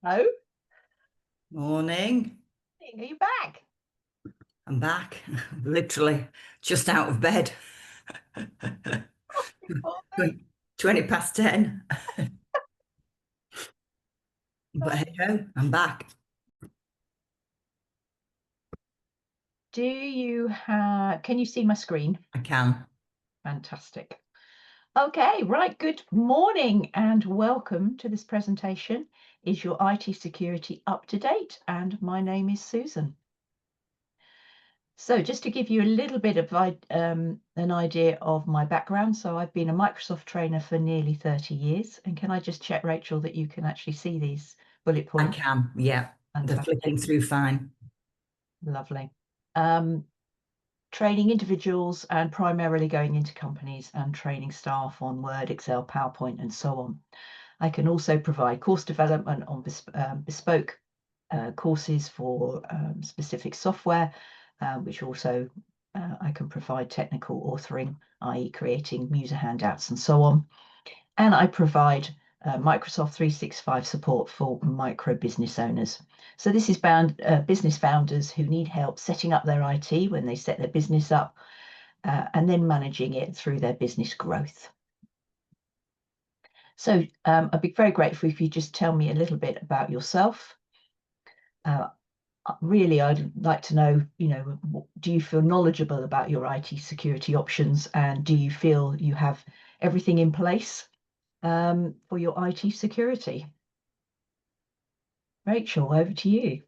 Oh, Morning. are you back? I'm back. Literally just out of bed. Morning. 20 past 10. But hey ho, I'm back. Can you see my screen? I can. Fantastic. Okay, right. Good morning and welcome to this presentation. Is your IT security up to date? And my name is Susan. So just to give you a little bit of an idea of my background. So I've been a Microsoft trainer for nearly 30 years. And can I just check, Rachel, that you can actually see these bullet I points? can. Yeah. They're Fantastic. flicking through fine. Lovely. Training individuals and primarily going into companies and training staff on Word, Excel, PowerPoint, and so on. I can also provide course development on bespoke courses for specific software, which also I can provide technical authoring, i.e. creating user handouts and so on. And I provide Microsoft 365 support for micro business owners. So this is business founders who need help setting up their IT when they set their business up and then managing it through their business growth. So I'd be very grateful if you just tell me a little bit about yourself. Really, I'd like to know, do you feel knowledgeable about your IT security options, and do you feel you have everything in place for your IT security? Rachel, over to you.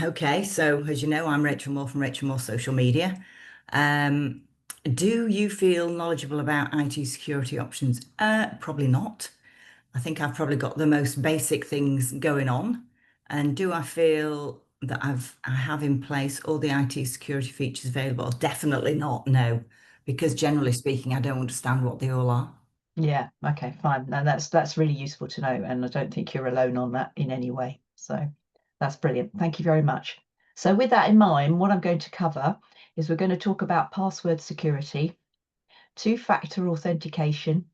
Okay. So as you know, I'm Rachel Moore from Rachel Moore Social Media. Um, do you feel knowledgeable about IT security options? Probably not. I think I've probably got the most basic things going on. And do I feel that I have in place all the IT security features available? Definitely not, no. Because generally speaking, I don't understand what they all are. Yeah, okay, fine. Now that's really useful to know, and I don't think you're alone on that in any way. So that's brilliant. Thank you very much. So with that in mind, what I'm going to cover is we're going to talk about password security, two-factor authentication.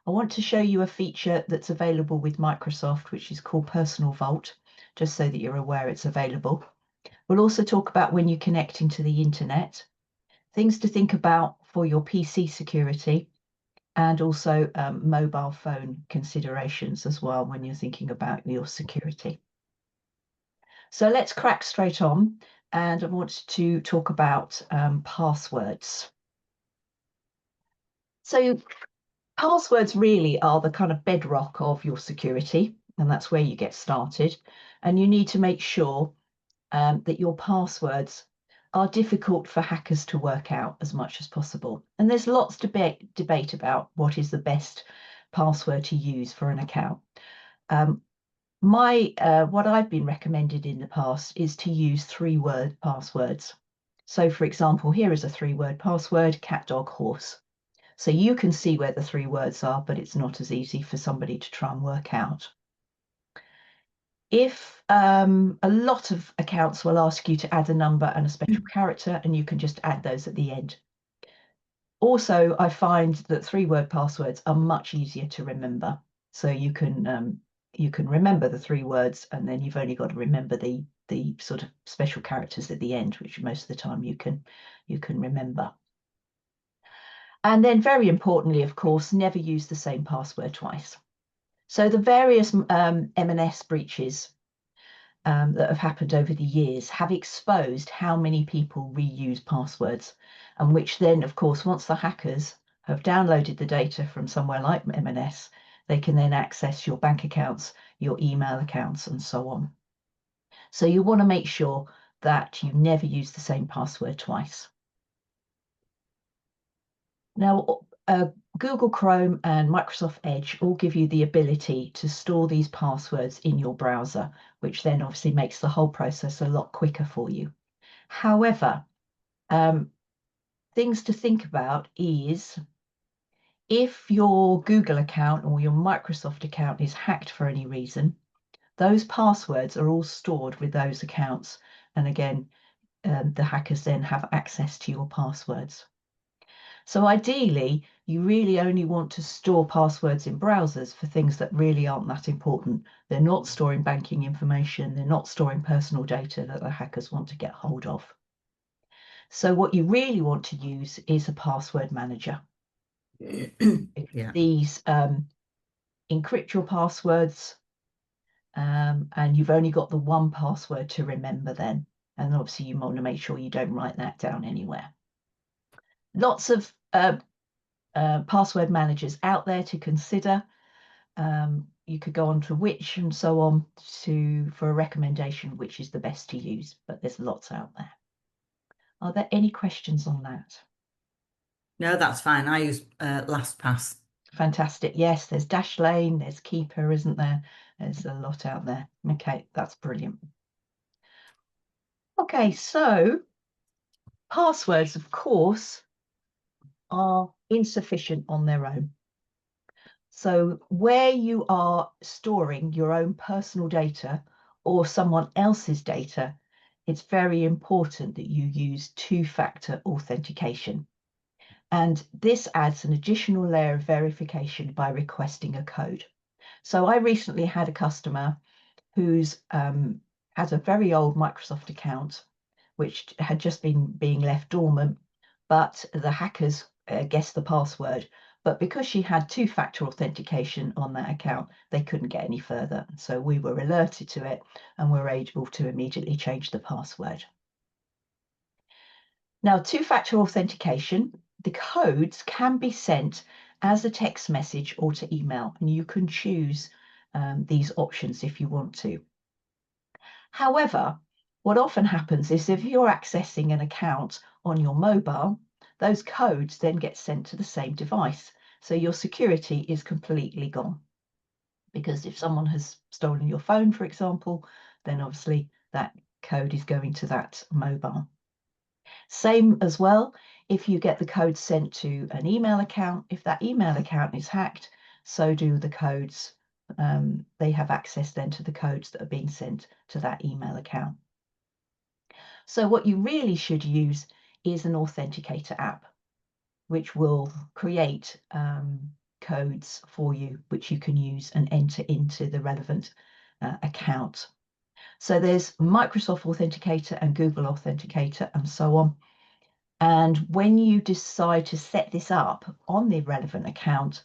I want to show you a feature that's available with Microsoft, which is called Personal Vault, just so that you're aware it's available. We'll also talk about when you're connecting to the internet, things to think about for your PC security, and also mobile phone considerations as well when you're thinking about your security. So let's crack straight on, and I want to talk about passwords. So passwords really are the kind of bedrock of your security, and that's where you get started. And you need to make sure that your passwords are difficult for hackers to work out as much as possible. And there's lots of debate about what is the best password to use for an account. What I've been recommended in the past is to use 3-word passwords. So for example, here is a 3-word password: cat, dog, horse. So you can see where the 3 words are, but it's not as easy for somebody to try and work out. If a lot of accounts will ask you to add a number and a special character, and you can just add those at the end. Also, I find that 3-word passwords are much easier to remember. So you can remember the 3 words, and then you've only got to remember the sort of special characters at the end, which most of the time you can remember. And then very importantly, of course, never use the same password twice. So the various M&S breaches that have happened over the years have exposed how many people reuse passwords, and which then, of course, once the hackers have downloaded the data from somewhere like M&S, they can then access your bank accounts, your email accounts, and so on. So you want to make sure that you never use the same password twice. Now, Google Chrome and Microsoft Edge all give you the ability to store these passwords in your browser, which then obviously makes the whole process a lot quicker for you. However, things to think about is if your Google account or your Microsoft account is hacked for any reason, those passwords are all stored with those accounts. And again, the hackers then have access to your passwords. So ideally, you really only want to store passwords in browsers for things that really aren't that important. They're not storing banking information, they're not storing personal data that the hackers want to get hold of. So what you really want to use is a password manager. Yeah. These encrypt your passwords, and you've only got the one password to remember then. And obviously you want to make sure you don't write that down anywhere. Lots of password managers out there to consider. You could go on to which and so on for a recommendation which is the best to use, but there's lots out there. Are there any questions on that? No, that's fine. I use LastPass. Fantastic. Yes, there's Dashlane, there's Keeper, isn't there? There's a lot out there. Okay, that's brilliant. Okay, so passwords, of course, are insufficient on their own. So where you are storing your own personal data or someone else's data, it's very important that you use two-factor authentication. And this adds an additional layer of verification by requesting a code. So I recently had a customer who's has a very old Microsoft account, which had just been being left dormant, but the hackers guessed the password. But because she had two-factor authentication on that account, they couldn't get any further. So we were alerted to it and were able to immediately change the password. Now, two-factor authentication, the codes can be sent as a text message or to email, and you can choose these options if you want to. However, what often happens is if you're accessing an account on your mobile, those codes then get sent to the same device. So your security is completely gone. Because if someone has stolen your phone, for example, then obviously that code is going to that mobile. Same as well, if you get the code sent to an email account, if that email account is hacked, so do the codes. They have access then to the codes that are being sent to that email account. So what you really should use is an authenticator app, which will create codes for you, which you can use and enter into the relevant account. So there's Microsoft Authenticator and Google Authenticator and so on. And when you decide to set this up on the relevant account,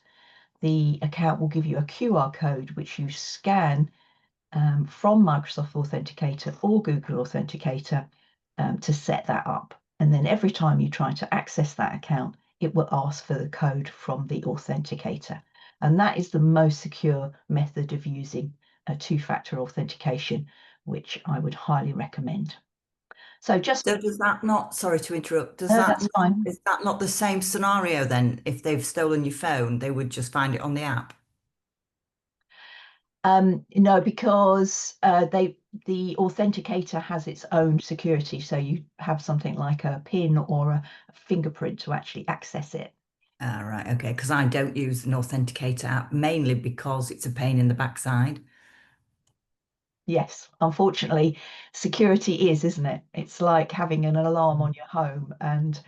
the account will give you a QR code, which you scan from Microsoft Authenticator or Google Authenticator to set that up. And then every time you try to access that account, it will ask for the code from the authenticator. And that is the most secure method of using a two-factor authentication, which I would highly recommend. So just, So does that not, sorry to interrupt, does no, that that's not, fine. is that not the same scenario then? If they've stolen your phone, they would just find it on the app? No, because the authenticator has its own security. So you have something like a PIN or a fingerprint to actually access it. Ah, right, okay, because I don't use an authenticator app mainly because it's a pain in the backside. Yes, unfortunately, security is, isn't it? It's like having an alarm on your home and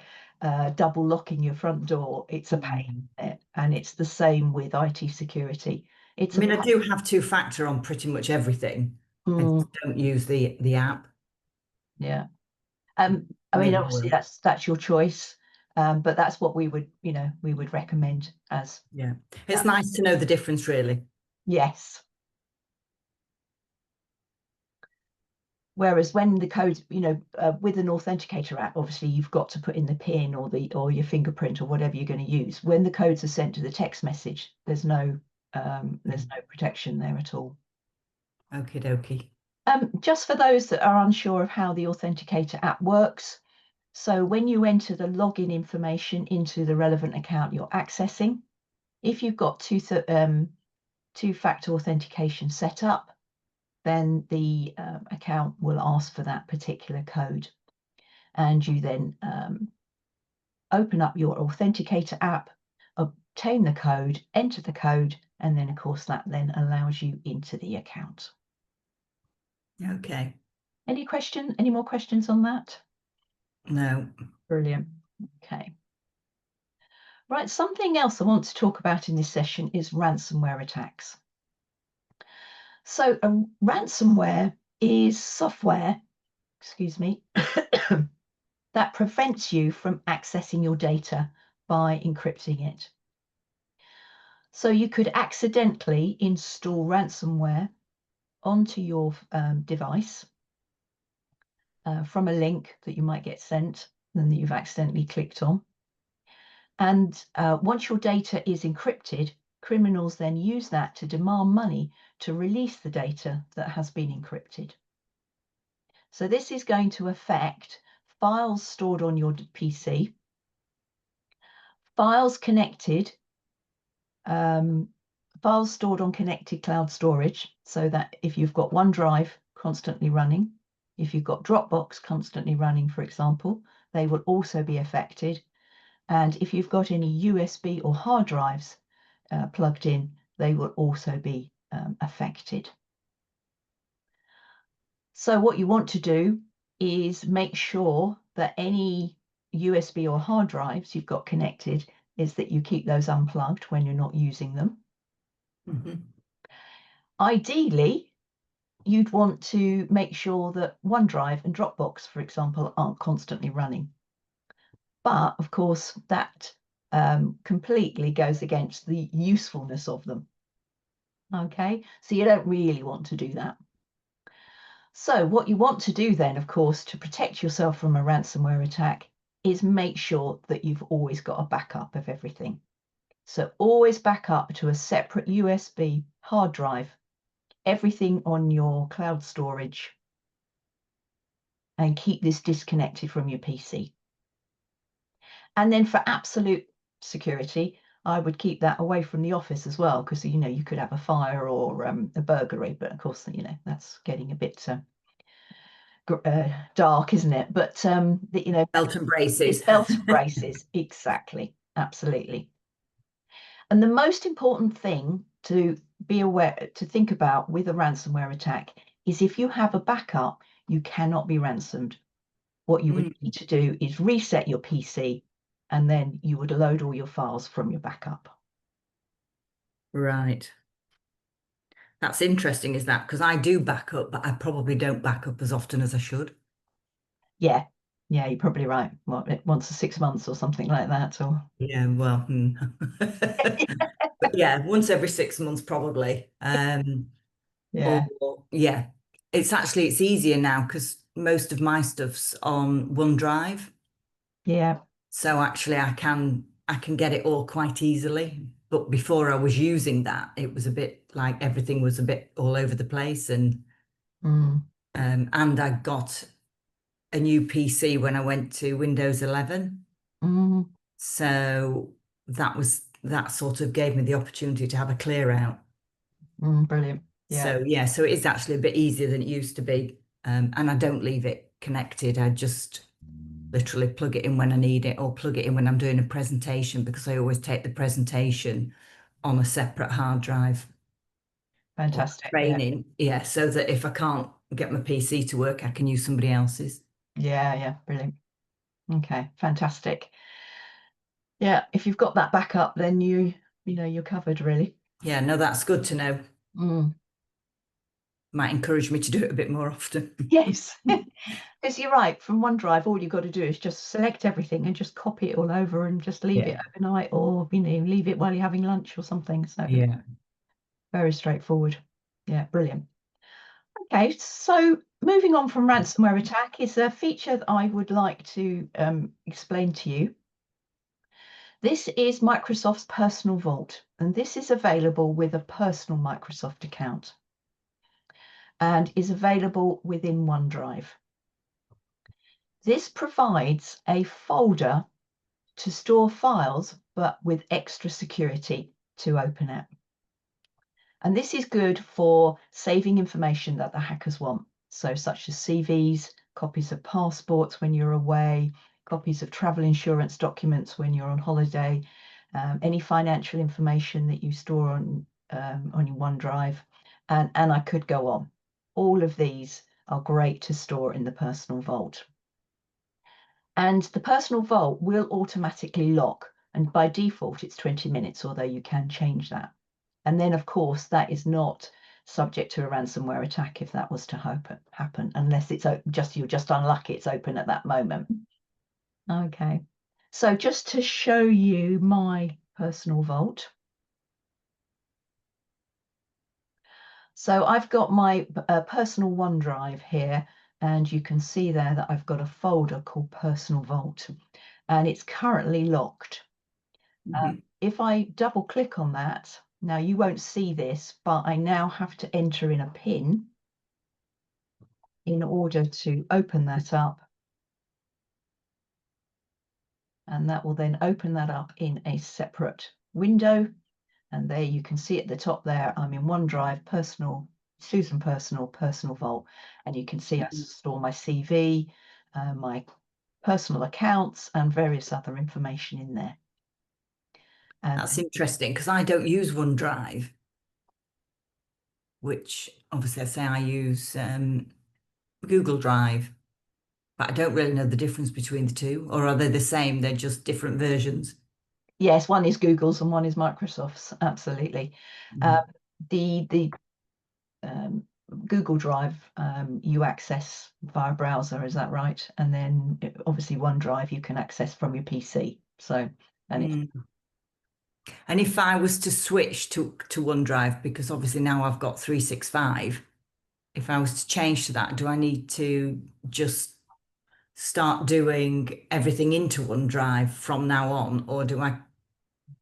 double locking your front door. It's a pain, Mm. isn't it? And it's the same with IT security. I It's a mean, I pain. do have two-factor on pretty much everything. I Mm, just don't use the app. yeah. I mean, Never obviously will. that's your choice, but that's what we would, we would recommend as Yeah. It's that. nice to know the difference, really. Yes. Whereas when the code, with an authenticator app, obviously you've got to put in the PIN or your fingerprint or whatever you're going to use. When the codes are sent to the text message, there's no protection there at all. Okie dokie. Just for those that are unsure of how the authenticator app works, so when you enter the login information into the relevant account you're accessing, if you've got two-factor authentication set up, then the account will ask for that particular code. And you then open up your authenticator app, obtain the code, enter the code, and then of course that then allows you into the account. Okay. Any more questions on that? No. Brilliant. Okay. Right, something else I want to talk about in this session is ransomware attacks. So ransomware is software, excuse me, that prevents you from accessing your data by encrypting it. So you could accidentally install ransomware onto your device from a link that you might get sent and that you've accidentally clicked on. And once your data is encrypted, criminals then use that to demand money to release the data that has been encrypted. So this is going to affect files stored on your PC, files connected, files stored on connected cloud storage, so that if you've got OneDrive constantly running, if you've got Dropbox constantly running, for example, they will also be affected. And if you've got any USB or hard drives plugged in, they will also be affected. So what you want to do is make sure that any USB or hard drives you've got connected is that you keep those unplugged when you're not using them. Mhm. Ideally, you'd want to make sure that OneDrive and Dropbox, for example, aren't constantly running. But of course, that completely goes against the usefulness of them. Okay, so you don't really want to do that. So what you want to do then, of course, to protect yourself from a ransomware attack is make sure that you've always got a backup of everything. So always back up to a separate USB hard drive, everything on your cloud storage, and keep this disconnected from your PC. And then for absolute security, I would keep that away from the office as well, because you could have a fire or a burglary, but of course that's getting a bit dark, isn't it? But Belt and braces. it's belt and braces, exactly, absolutely. And the most important thing to be aware to think about with a ransomware attack is if you have a backup, you cannot be ransomed. What you would need to do is reset your PC, and then you would load all your files from your backup. Right. That's interesting, is that? Because I do back up, but I probably don't back up as often as I should. Yeah, yeah, you're probably right. Well, once a 6 months or something like that, or Yeah, well, but yeah, once every 6 months probably. yeah, Or yeah, it's easier now because most of my stuff's on OneDrive. yeah, So actually I can get it all quite easily. But before I was using that, it was a bit like everything was a bit all over the place, and I got a new PC when I went to Windows 11. mm, So that sort of gave me the opportunity to have a clear out. brilliant. Yeah, So yeah, so it is actually a bit easier than it used to be. And I don't leave it connected. I just literally plug it in when I need it or plug it in when I'm doing a presentation, because I always take the presentation on a separate hard drive or fantastic. Yeah, training. Yeah, so that if I can't get my PC to work, I can use somebody else's. yeah, yeah, brilliant. Okay, fantastic. Yeah, if you've got that backup, then you're covered really. Yeah, no, that's good to know. Mm. Might encourage me to do it a bit more often. Yes, because you're right. From OneDrive, all you've got to do is just select everything and just copy it all over and just leave it Yeah, overnight, or leave it while you're having lunch or something. So yeah. very straightforward. Yeah, brilliant. Okay, so moving on from ransomware attack is a feature that I would like to explain to you. This is Microsoft's Personal Vault, and this is available with a personal Microsoft account and is available within OneDrive. This provides a folder to store files, but with extra security to open it. And this is good for saving information that the hackers want. So such as CVs, copies of passports when you're away, copies of travel insurance documents when you're on holiday, any financial information that you store on your OneDrive, and I could go on. All of these are great to store in the personal vault. And the personal vault will automatically lock And by default, it's 20 minutes, although you can change that. And then, of course, that is not subject to a ransomware attack if that was to happen, unless it's just you're just unlucky it's open at that moment. Okay. So just to show you my personal vault. So I've got my personal OneDrive here, and you can see there that I've got a folder called Personal Vault, and it's currently locked. Mhm. If I double click on that, now you won't see this, but I now have to enter in a PIN in order to open that up. And that will then open that up in a separate window. And there you can see at the top there, I'm in OneDrive, personal, Susan personal vault. And you can see I store my CV, my personal accounts, and various other information in there. And That's interesting because I don't use OneDrive, which obviously I say I use Google Drive, but I don't really know the difference between the two, or are they the same? They're just different versions. yes, one is Google's and one is Microsoft's, absolutely. Mm. The Google Drive you access via browser, is that right? And then obviously OneDrive you can access from your PC. So, and it's Mm. And if I was to switch to OneDrive, because obviously now I've got 365, if I was to change to that, do I need to just start doing everything into OneDrive from now on, or do I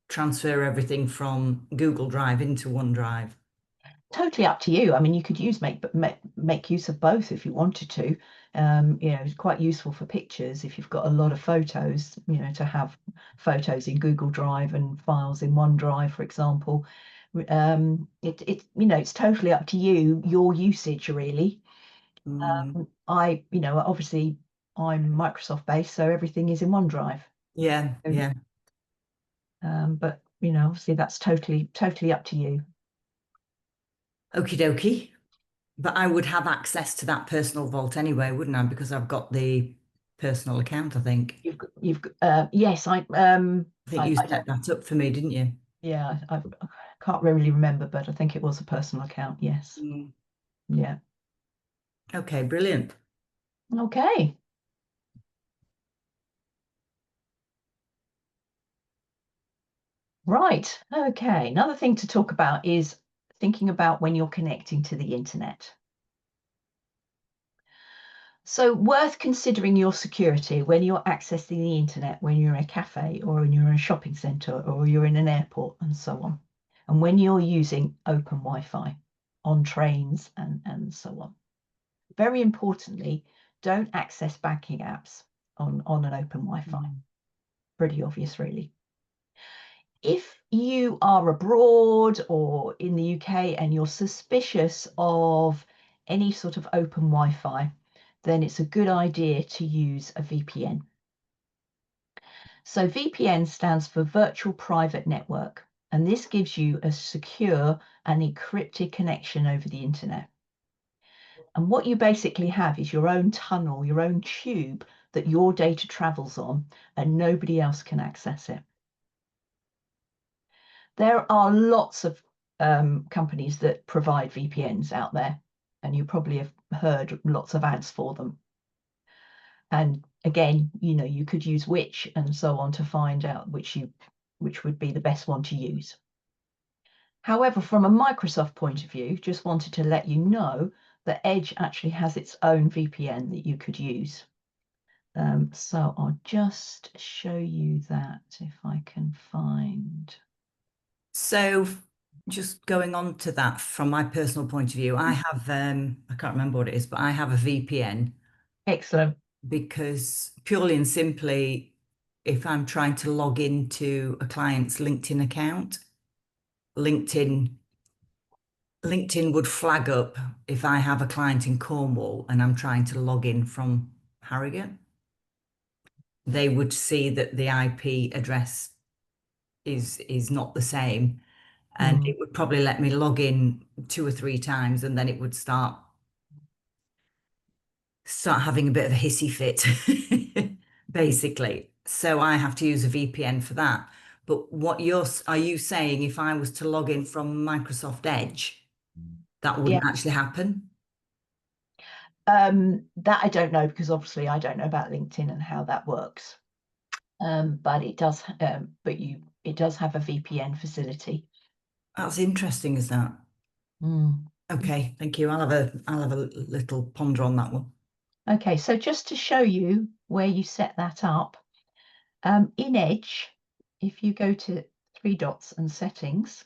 transfer everything from Google Drive into OneDrive? totally up to you. I mean, you could make use of both if you wanted to. It's quite useful for pictures if you've got a lot of photos, to have photos in Google Drive and files in OneDrive, for example. It's totally up to you, your usage really. Mm. Obviously I'm Microsoft based, so everything is in OneDrive. Yeah, So, yeah. but obviously that's totally up to you. Okie dokie. But I would have access to that personal vault anyway, wouldn't I? Because I've got the personal account, I think. Yes, I think you set that up for me, didn't you? yeah, I can't really remember, but I think it was a personal account. Yes. Mm. Yeah. Okay, brilliant. Okay. Right. Okay. Another thing to talk about is thinking about when you're connecting to the internet. So worth considering your security when you're accessing the internet, when you're in a cafe or when you're in a shopping center or you're in an airport and so on. And when you're using open Wi-Fi on trains and so on. Very importantly, don't access banking apps on an open Wi-Fi. Mm. Pretty obvious, really. If you are abroad or in the UK and you're suspicious of any sort of open Wi-Fi, then it's a good idea to use a VPN. So VPN stands for Virtual Private Network, and this gives you a secure and encrypted connection over the internet. And what you basically have is your own tunnel, your own tube that your data travels on, and nobody else can access it. There are lots of companies that provide VPNs out there, and you probably have heard lots of ads for them. And again, you could use which and so on to find out which would be the best one to use. However, from a Microsoft point of view, just wanted to let you know that Edge actually has its own VPN that you could use. So I'll just show you that if I can find. So just going on to that from my personal point of view, I have I can't remember what it is, but I have a VPN Excellent. because purely and simply, if I'm trying to log into a client's LinkedIn account, LinkedIn LinkedIn would flag up if I have a client in Cornwall and I'm trying to log in from Harrogate. They would see that the IP address is not the same, and Mm. it would probably let me log in two or three times, and then it would start having a bit of a hissy fit, basically. So I have to use a VPN for that. But are you saying if I was to log in from Microsoft Edge, that Yeah. wouldn't actually happen? That I don't know because obviously I don't know about LinkedIn and how that works. But it does, it does have a VPN facility. That's interesting, is that? Mm. Okay, thank you. I'll have a little ponder on that one. Okay, so just to show you where you set that up, in Edge, if you go to three dots and settings,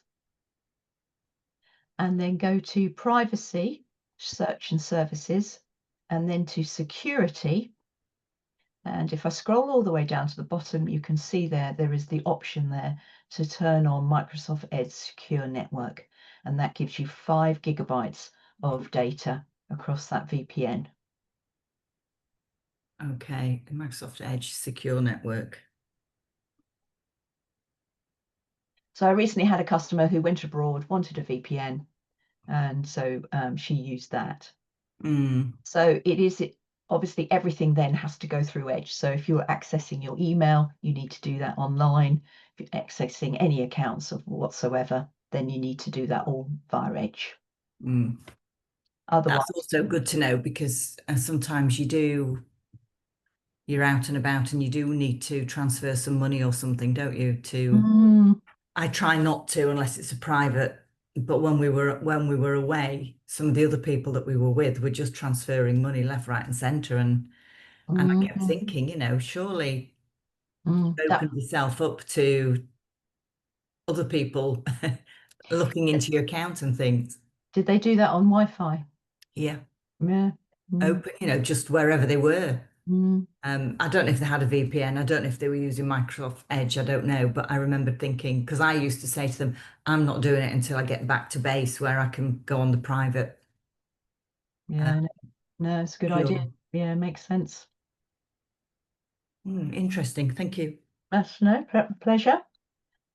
and then go to privacy, search and services, and then to security. And if I scroll all the way down to the bottom, you can see there is the option there to turn on Microsoft Edge Secure Network. And that gives you 5 GB of data across that VPN. Okay, Microsoft Edge Secure Network. So I recently had a customer who went abroad, wanted a VPN, and so she used that. Mm, So obviously everything then has to go through Edge. So if you're accessing your email, you need to do that online. If you're accessing any accounts of whatsoever, then you need to do that all via Edge. mm. That's Otherwise, also good to know because sometimes you're out and about and you do need to transfer some money or something, don't you? mm, I try not to unless it's a private, but when we were away, some of the other people that we were with were just transferring money left, right, and centre, and I kept mm, thinking, surely mm, you've that opened yourself up to other people looking into your account and things. did they do that on Wi-Fi? Yeah, Yeah. Mm, open, just wherever they were. mm, I don't know if they had a VPN. I don't know if they were using Microsoft Edge. I don't know. But I remember thinking, because I used to say to them, I'm not doing it until I get back to base where I can go on the private. Uh, yeah, no, no, it's a good idea. Sure. Yeah, makes sense. Interesting. Thank you. That's no pleasure.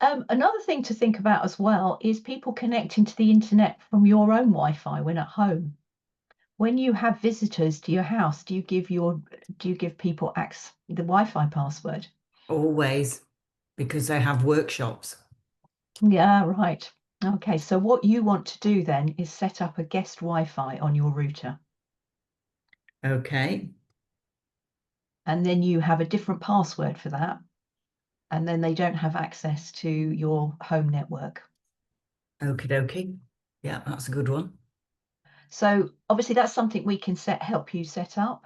Another thing to think about as well is people connecting to the internet from your own Wi-Fi when at home. When you have visitors to your house, do you give people access the Wi-Fi password? Always, because they have workshops. Yeah, right. Okay, so what you want to do then is set up a guest Wi-Fi on your router, Okay. and then you have a different password for that, and then they don't have access to your home network. Okie dokie. Yeah, that's a good one. So obviously that's something we can help you set up.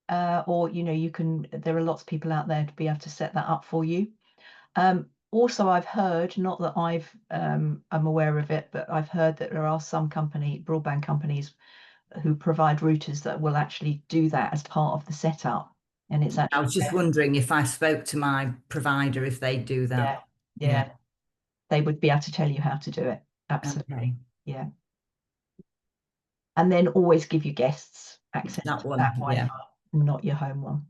Or there are lots of people out there to be able to set that up for you. Also, I've heard, not that I'm aware of it, but I've heard that there are some broadband companies who provide routers that will actually do that as part of the setup. And it's I actually, was just wondering if I spoke to my provider if they do that. yeah, Yeah. yeah, they would be able to tell you how to do it. Absolutely. Okay. Yeah. And then always give your guests access That to that one. Yeah. Wi-Fi, not your home one.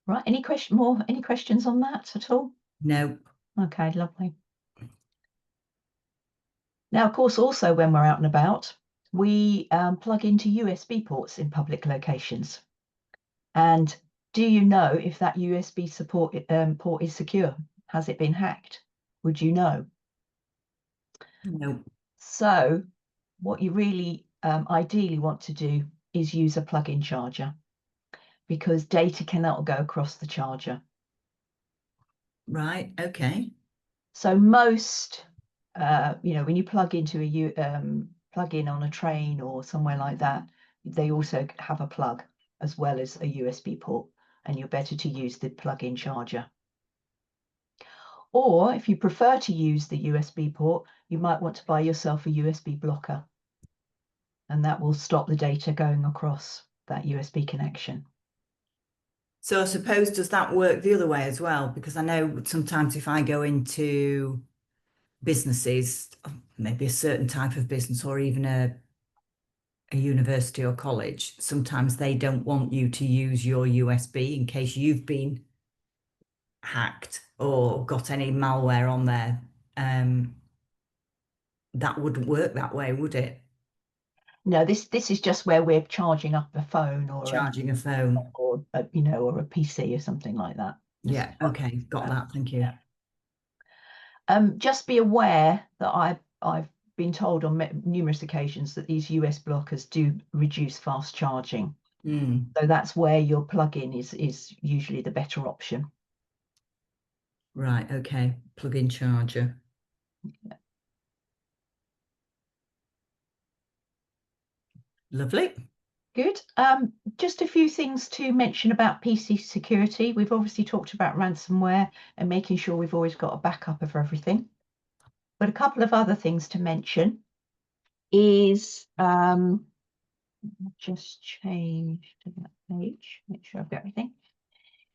Right. Any questions on that at all? No. Okay, lovely. Now, of course, also when we're out and about, we plug into USB ports in public locations. And do you know if that USB port is secure? Has it been hacked? Would you know? No. So, what you really ideally want to do is use a plug-in charger because data cannot go across the charger. Right. Okay. So most, when you plug in on a train or somewhere like that, they also have a plug as well as a USB port, and you're better to use the plug-in charger. Or if you prefer to use the USB port, you might want to buy yourself a USB blocker, and that will stop the data going across that USB connection. So I suppose does that work the other way as well? Because I know sometimes if I go into businesses, maybe a certain type of business or even a university or college, sometimes they don't want you to use your USB in case you've been hacked or got any malware on there. That wouldn't work that way, would it? No, this is just where we're charging up a phone Charging a phone. or a, or a PC or something like that. This Yeah, is what, okay, got that. Thank you. yeah. Just be aware that I've been told on numerous occasions that these US blockers do reduce fast charging. Mm, So that's where your plug-in is usually the better option. right, okay. Plug-in charger. Lovely. Good. Just a few things to mention about PC security. We've obviously talked about ransomware and making sure we've always got a backup of everything. But a couple of other things to mention is just change to that page, make sure I've got everything,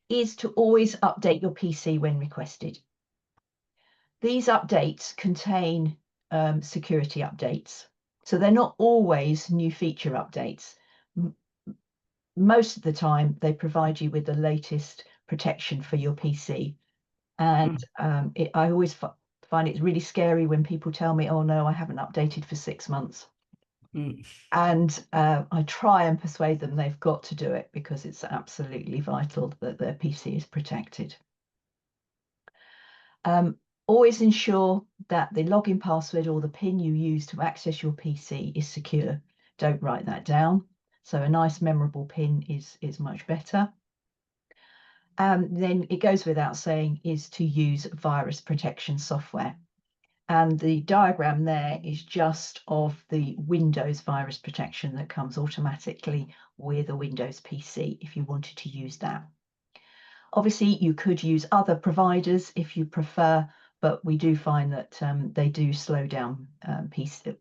is to always update your PC when requested. These updates contain security updates. So they're not always new feature updates. Most of the time, they provide you with the latest protection for your PC. And Mm, I always find it really scary when people tell me, oh no, I haven't updated for 6 months. mm, And I try and persuade them they've got to do it because it's absolutely vital that their PC is protected. Um, Always ensure that the login password or the PIN you use to access your PC is secure. Don't write that down. So a nice memorable PIN is much better. Then it goes without saying is to use virus protection software. And the diagram there is just of the Windows virus protection that comes automatically with a Windows PC if you wanted to use that. Obviously, you could use other providers if you prefer, but we do find that they do slow down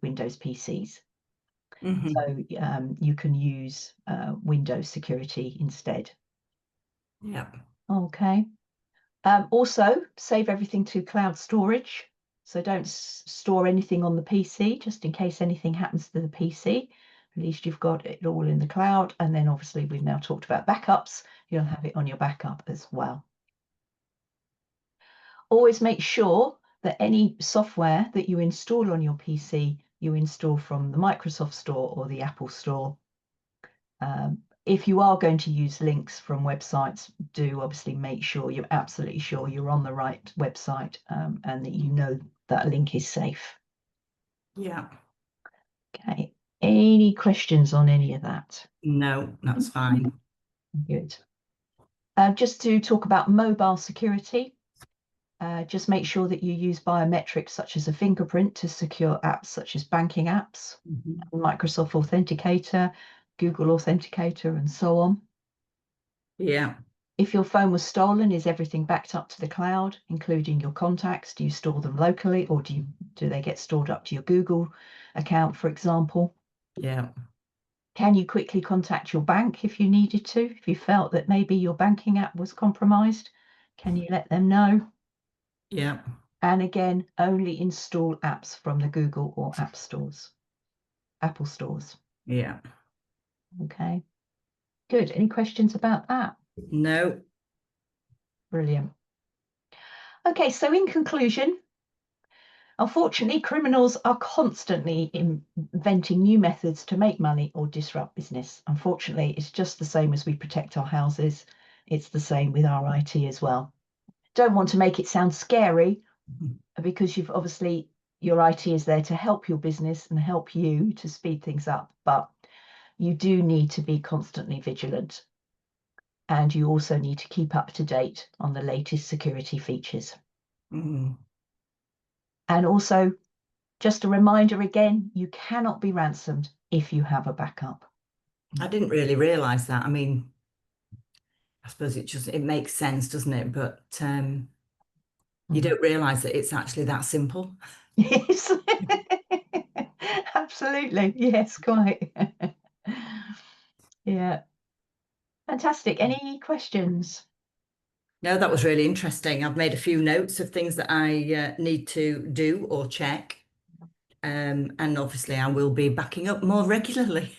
Windows PCs. mhm. So you can use Windows security instead. Yeah. Okay. Also, save everything to cloud storage. So don't store anything on the PC, just in case anything happens to the PC. At least you've got it all in the cloud. And then obviously we've now talked about backups. You'll have it on your backup as well. Always make sure that any software that you install on your PC, you install from the Microsoft Store or the Apple Store. If you are going to use links from websites, do obviously make sure you're absolutely sure you're on the right website and that you know that link is safe. Yeah. Okay. Any questions on any of that? No, that's fine. Good. Just to talk about mobile security, just make sure that you use biometrics such as a fingerprint to secure apps such as banking apps, Mhm. Microsoft Authenticator, Google Authenticator, and so on. Yeah. If your phone was stolen, is everything backed up to the cloud, including your contacts? Do you store them locally or do they get stored up to your Google account, for example? Yeah. Can you quickly contact your bank if you needed to? If you felt that maybe your banking app was compromised, can you let them know? Yeah. And again, only install apps from the Google or Apple stores. Yeah. Okay, good. Any questions about that? No. Brilliant. Okay, so in conclusion, unfortunately, criminals are constantly inventing new methods to make money or disrupt business. Unfortunately, it's just the same as we protect our houses. It's the same with our IT as well. Don't want to make it sound scary because you've obviously your IT is there to help your business and help you to speed things up, but you do need to be constantly vigilant. And you also need to keep up to date on the latest security features. Mm. And also, just a reminder again, you cannot be ransomed if you have a backup. I didn't really realize that. I mean, I suppose it makes sense, doesn't it? But you Mm. don't realize that it's actually that simple. Yes, absolutely. Yes, quite. Yeah, fantastic. Any questions? No, that was really interesting. I've made a few notes of things that I need to do or check. And obviously I will be backing up more regularly.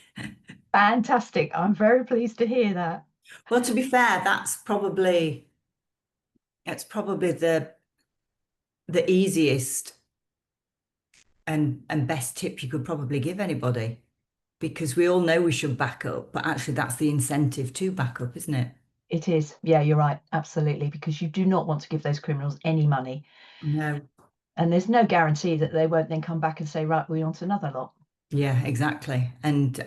Fantastic. I'm very pleased to hear that. Well, to be fair, it's probably the easiest and best tip you could probably give anybody. because we all know we should back up, but actually that's the incentive to back up, isn't it? It is. Yeah, you're right. Absolutely. Because you do not want to give those criminals any money. No. And there's no guarantee that they won't then come back and say, right, we want another lot. Yeah, exactly. And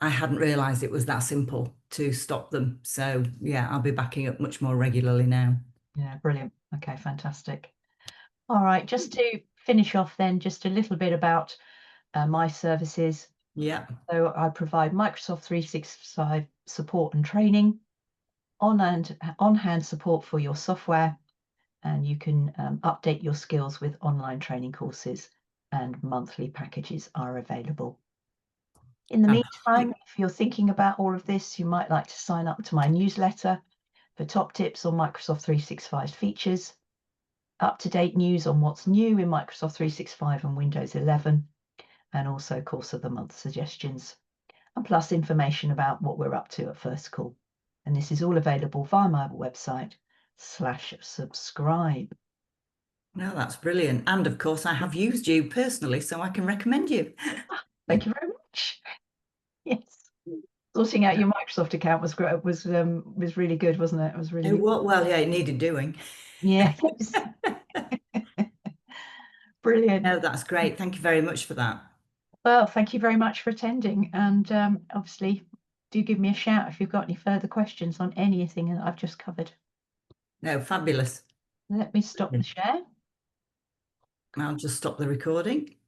I hadn't realized it was that simple to stop them. So yeah, I'll be backing up much more regularly now. Yeah, brilliant. Okay, fantastic. All right, just to finish off then, just a little bit about my services. Yeah. So I provide Microsoft 365 support and training, on-hand support for your software, and you can update your skills with online training courses, and monthly packages are available. In the meantime, Fantastic. if you're thinking about all of this, you might like to sign up to my newsletter for top tips on Microsoft 365 features, up-to-date news on what's new in Microsoft 365 and Windows 11, and also course of the month suggestions, and plus information about what we're up to at First Call. And this is all available via my website/subscribe. No, that's brilliant. And of course, I have used you personally, so I can recommend you. Thank you very much. Yes. Sorting out your Microsoft account was great, was really good, wasn't it? It was Oh, really, well, yeah, it needed doing. yeah, brilliant. No, that's great. Thank you very much for that. Well, thank you very much for attending, and obviously do give me a shout if you've got any further questions on anything that I've just covered. No, fabulous. Let me stop the share. I'll just stop the recording.